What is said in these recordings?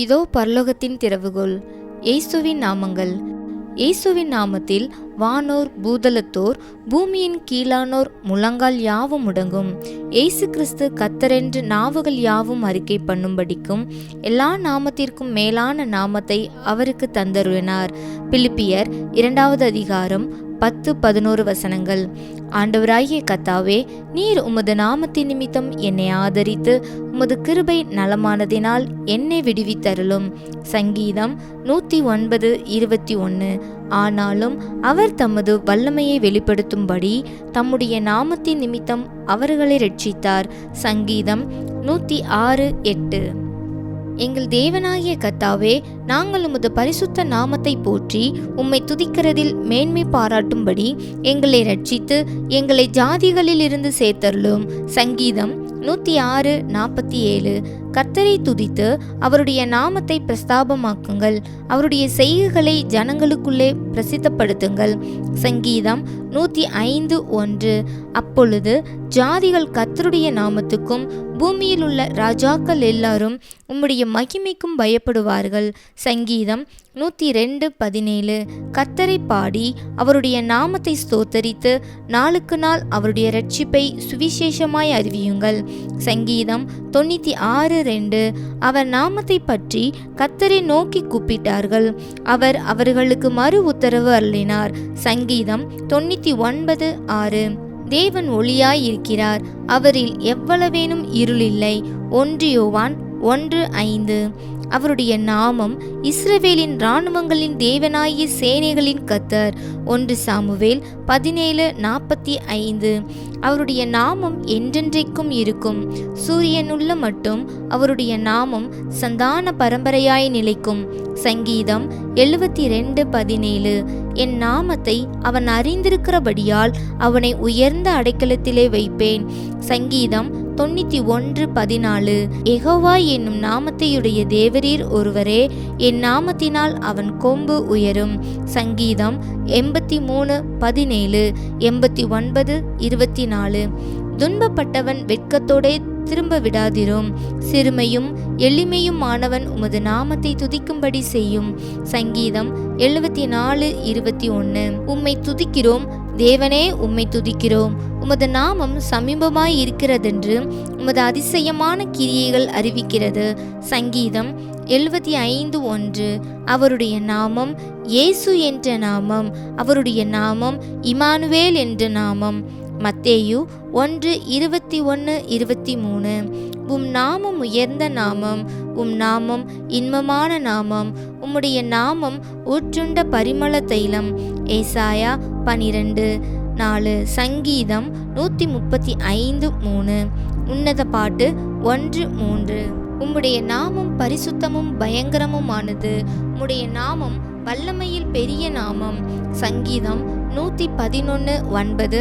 இதோ பரலோகத்தின் திறவுகோல். இயேசுவின் நாமங்கள். இயேசுவின் நாமத்தில் வானோர் பூதலத்தோர் பூமியின் கீழானோர் முழங்கால் யாவும் முடங்கும். இயேசு கிறிஸ்து கர்த்தரென்று நாவுகள் யாவும் அறிக்கை பண்ணும்படிக்கும் எல்லா நாமத்திற்கும் மேலான நாமத்தை அவருக்கு தந்தருளினார். பிலிப்பியர் 2 அதிகாரம் 10-11 வசனங்கள். ஆண்டவராகிய கர்த்தாவே, நீர் உமது நாமத்தின் நிமித்தம் என்னை ஆதரித்து உமது கிருபை நலமானதினால் என்னை விடுவித்தருளும். சங்கீதம் 109:21. ஆனாலும் அவர் தமது வல்லமையை வெளிப்படுத்தும்படி தம்முடைய நாமத்தின் நிமித்தம் அவர்களை இரட்சித்தார். சங்கீதம் 106:8. எங்கள் தேவனாகிய கர்த்தாவே, நாங்கள் உமது பரிசுத்த நாமத்தை போற்றி உம்மை துதிக்கிறதில் மேன்மை பாராட்டும்படி எங்களை இரட்சித்து எங்களை ஜாதிகளில் இருந்து சேர்த்தருளும். சங்கீதம் 106:47. கர்த்தரை துதித்து அவருடைய நாமத்தை பிரஸ்தாபமாக்குங்கள், அவருடைய செய்கைகளை ஜனங்களுக்குள்ளே பிரசித்தப்படுத்துங்கள். சங்கீதம் 105:1. அப்பொழுது ஜாதிகள் கர்த்தருடைய நாமத்துக்கும் பூமியில் உள்ள ராஜாக்கள் எல்லாரும் உம்முடைய மகிமைக்கும் பயப்படுவார்கள். சங்கீதம் 102:17. கர்த்தரை பாடி அவருடைய நாமத்தை ஸ்தோத்தரித்து நாளுக்கு நாள் அவருடைய இரட்சிப்பை சுவிசேஷமாய் அறிவியுங்கள். சங்கீதம் 96:2. அவர் நாமத்தை பற்றி கர்த்தரை நோக்கி கூப்பிட்டார்கள், அவர் அவர்களுக்கு மறு உத்தரவு அருளினார். சங்கீதம் 99:6. தேவன் ஒளியாய் இருக்கிறார், அவரில் எவ்வளவேனும் இருளில்லை. 1 யோவான் 1:5. அவருடைய நாமம் இஸ்ரவேலின் இராணுவங்களின் தேவனாகிய சேனைகளின் கர்த்தர். 1 சாமுவேல் 17:45. அவருடைய நாமம் என்றென்றைக்கும் இருக்கும், சூரியனுள்ள மட்டும் அவருடைய நாமம் சந்தான பரம்பரையாய் நிலைக்கும். சங்கீதம் 72:17. என் நாமத்தை அவன் அறிந்திருக்கிறபடியால் அவனை உயர்ந்த அடைக்கலத்திலே வைப்பேன். சங்கீதம் 91:14. யெகோவா என்னும் நாமத்தையுடைய தேவரீர் ஒருவரே, என் நாமத்தினால் அவன் கொம்பு உயரும். சங்கீதம் 83:17, 89:24. துன்பப்பட்டவன் வெட்கத்தோடே திரும்ப விடாதிரும், சிறுமையும் எளிமையுமானவன் உமது நாமத்தை துதிக்கும்படி செய்யும். சங்கீதம் 74:21. உம்மை துதிக்கிறோம் தேவனே, உம்மை துதிக்கிறோம். உமது நாமம் சமீபமாய் இருக்கிறதென்று உமது அதிசயமான கிரியைகள் அறிவிக்கிறது. சங்கீதம் 75:1. அவருடைய நாமம் இயேசு என்ற நாமம், அவருடைய நாமம் இமானுவேல் என்ற நாமம். மத்தேயு 1:21-23. உம் நாமம் உயர்ந்த நாமம், உம் நாமம் இன்பமான நாமம், உம்முடைய நாமம் ஊற்றுண்ட பரிமள தைலம். ஏசாயா 12:4. சங்கீதம் 135:3. உன்னத பாட்டு 1:3. உம்முடைய நாமம் பரிசுத்தமும் பயங்கரமுமானது, உம்முடைய நாமம் வல்லமையில் பெரிய நாமம். சங்கீதம் 111:9.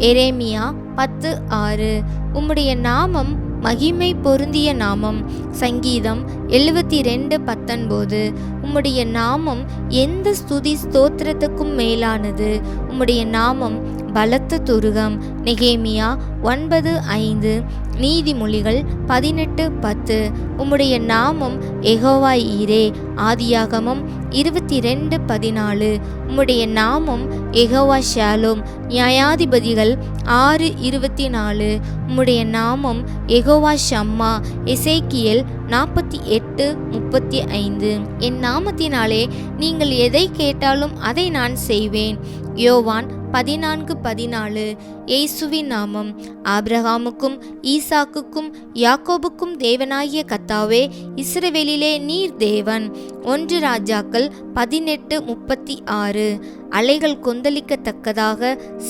எரேமியா 10:6. உம்முடைய நாமம் மகிமை பொருந்திய நாமம். சங்கீதம் 72:19. உம்முடைய நாமம் எந்த ஸ்துதி ஸ்தோத்திரத்துக்கும் மேலானது, உம்முடைய நாமம் பலத்த துருகம். நெகேமியா 9:5. நீதிமொழிகள் 18:10. உம்முடைய நாமம் யெகோவா ஈரே. ஆதியாகமம் 22:14. உம்முடைய நாமம் யெகோவா ஷாலோம். நியாயாதிபதிகள் 6:24. உம்முடைய நாமம் யெகோவா ஷம்மா. எசேக்கியேல் 48:35. என் நாமத்தினாலே நீங்கள் எதை கேட்டாலும் அதை நான் செய்வேன். யோவான் 14:14. இயேசுவின் நாமம். ஆபிரகாமுக்கும் ஈசாக்குக்கும் யாக்கோபுக்கும் தேவனாகிய கர்த்தாவே, இஸ்ரவேலிலே நீர் தேவன். 1 ராஜாக்கள் 18:36. அலைகள் கொந்தளிக்கத்தக்கதாக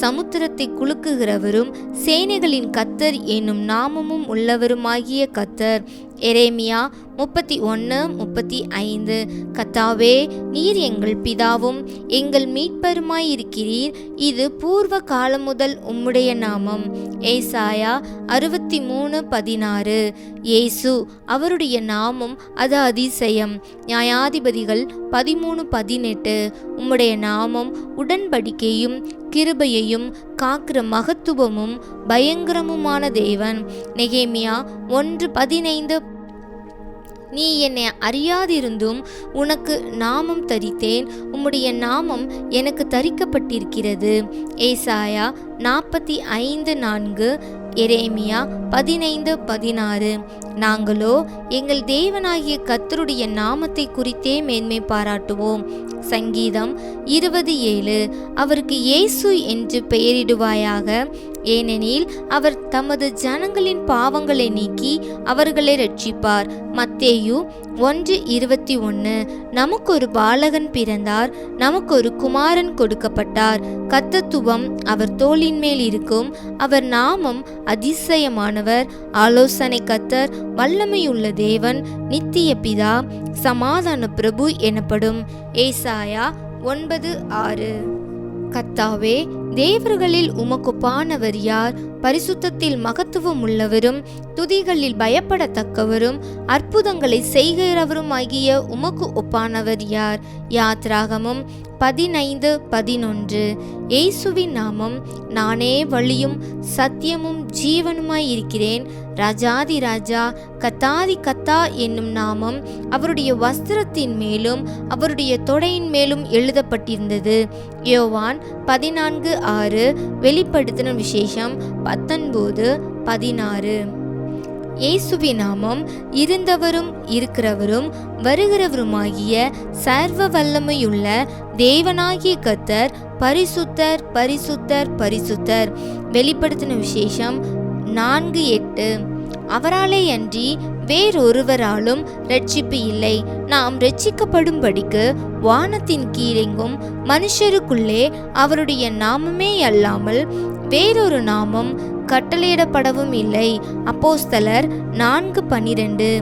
சமுத்திரத்தை குலுக்குகிறவரும் சேனைகளின் கர்த்தர் என்னும் நாமமும் உள்ளவருமாகிய கர்த்தர். எரேமியா 31:35. கர்த்தாவே, நீர் எங்கள் பிதாவும் எங்கள் மீட்பருமாயிருக்கிறீர், இது பூர்வ காலம் முதல் உம்முடைய நாமம். ஏசாயா 63:16. இயேசு, அவருடைய நாமம் அது அதிசயம். நியாயாதிபதிகள் 13:18. உம்முடைய நாமம் உடன்படிக்கையும் கிருபையையும் காக்கிற மகத்துவமும் பயங்கரமுமான தேவன். நெகேமியா 1:15. நீ என்னை அறியாதிருந்தும் உனக்கு நாமம் தரித்தேன், உம்முடைய நாமம் எனக்கு தரிக்கப்பட்டிருக்கிறது. ஏசாயா 45:4, எரேமியா 15:16. நாங்களோ எங்கள் தேவனாகிய கர்த்தருடைய நாமத்தை குறித்தே மேன்மை பாராட்டுவோம். சங்கீதம் 20:7. அவருக்கு இயேசு என்று பெயரிடுவாயாக, ஏனெனில் அவர் தமது ஜனங்களின் பாவங்களை நீக்கி அவர்களை ரட்சிப்பார். மத்தேயு 1:21. நமக்கு ஒரு பாலகன் பிறந்தார், நமக்கு ஒரு குமாரன் கொடுக்கப்பட்டார், கர்த்தத்துவம் அவர் தோளின் மேல் இருக்கும். அவர் நாமம் அதிசயமானவர், ஆலோசனை கர்த்தர், வல்லமையுள்ள தேவன், நித்திய பிதா, சமாதான பிரபு எனப்படும். ஏசாயா 9:6. கர்த்தாவே, தேவர்களில் உமக்குப்பானவர் யார்? பரிசுத்தத்தில் மகத்துவம் உள்ளவரும் துதிகளில் பயப்படத்தக்கவரும் அற்புதங்களை செய்கிறவரும் ஆகிய உமக்கு ஒப்பானவர் யார்? யாத்ராகமம் 15:11. இயேசுவின் நாமம். நானே வழியும் சத்தியமும் ஜீவனுமாய் இருக்கிறேன். ராஜாதி ராஜா கத்தாதி கத்தா என்னும் நாமம் அவருடைய வஸ்திரத்தின் மேலும் அவருடைய தொடையின் மேலும் எழுதப்பட்டிருந்தது. யோவான் 14:6. வெளிப்படுத்தின விசேஷம் 19:16. இயேசுவின் நாமம் இருந்தவரும் இருக்கிறவரும் வருகிறவருமாகிய சர்வ வல்லமையுள்ள தேவனாகிய கர்த்தர் பரிசுத்தர் பரிசுத்தர் பரிசுத்தர். வெளிப்படுத்தின விசேஷம் 4:8. அவராலே அன்றி வேறொருவராலும் ரட்சிப்பு இல்லை. நாம் ரட்சிக்கப்படும்படிக்கு வானத்தின் கீழெங்கும் மனுஷருக்குள்ளே அவருடைய நாமமே அல்லாமல் வேறொரு நாமம் கட்டளையிடப்படவும் இல்லை. அப்போஸ்தலர் 4:12.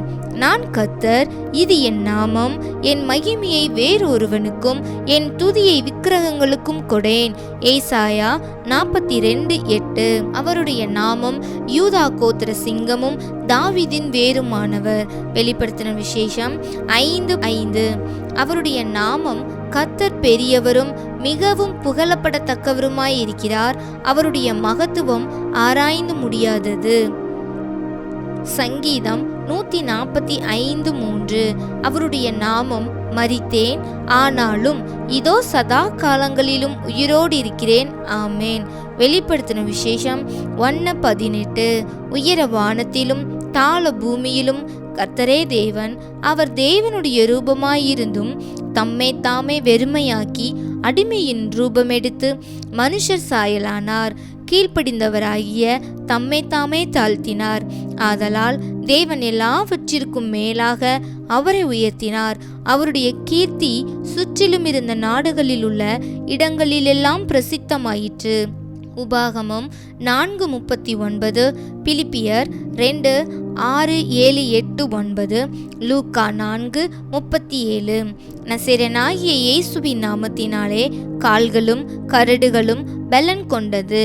நான் கர்த்தர், இது என் நாமம், என் மகிமையை வேறொருவனுக்கும் என் துதியை விக்கிரகங்களுக்கும் கொடேன். ஏசாயா 42:8. அவருடைய நாமம் யூதா கோத்திர சிங்கமும் தாவீதின் வேருமானவர். வெளிப்படுத்தின விசேஷம் 5:5. அவருடைய நாமம் கர்த்தர் பெரியவரும் மிகவும் புகழப்படத்தக்கவருமாய் இருக்கிறார். அவருடைய மகத்துவம் ஆராய்ந்து முடியாதது. சங்கீதம் 145:3. அவருடைய நாமம் மரித்தேன், ஆனாலும் இதோ சதா காலங்களிலும் உயிரோடு இருக்கிறேன். ஆமேன். வெளிப்படுத்தின விசேஷம் 1:18. உயர வானத்திலும் தாழ பூமியிலும் கர்த்தரே தேவன். அவர் தேவனுடைய ரூபமாயிருந்தும் தம்மை தாமே வெறுமையாக்கி அடிமையின் ரூபமெடுத்து மனுஷர் சாயலானார். கீழ்ப்படிந்தவராகிய தம்மை தாமே தாழ்த்தினார். ஆதலால் தேவன் எல்லாவற்றிற்கும் மேலாக அவரை உயர்த்தினார். அவருடைய கீர்த்தி சுற்றிலும் இருந்த நாடுகளில் உள்ள இடங்களிலெல்லாம் பிரசித்தமாயிற்று. உபாகமம் 4:39. பிலிப்பியர் 2:6-7-8-9. லூக்கா 4:37. நசரேயனாகிய இயேசுவின் நாமத்தினாலே கால்களும் கரடுகளும் பலன் கொண்டது.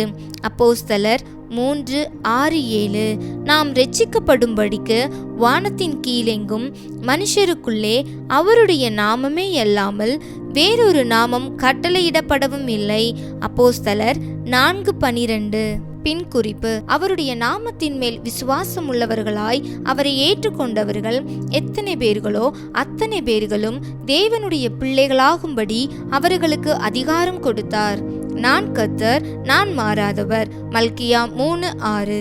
அப்போஸ்தலர் 3:6-7. நாம் ரட்சிக்கப்படும்படிக்கு வானத்தின் கீழெங்கும் மனுஷருக்குள்ளே அவருடைய நாமமே அல்லாமல் வேறொரு நாமம் கட்டளையிடப்படவும் இல்லை. அப்போஸ்தலர் 4:12. பின் குறிப்பு: அவருடைய நாமத்தின் மேல் விசுவாசம் உள்ளவர்களாய் அவரை ஏற்றுக்கொண்டவர்கள் எத்தனை பேர்களோ அத்தனை பேர்களும் தேவனுடைய பிள்ளைகளாகும்படி அவர்களுக்கு அதிகாரம் கொடுத்தார். நான் கர்த்தர், நான் மாறாதவர். மல்கியா 3:6.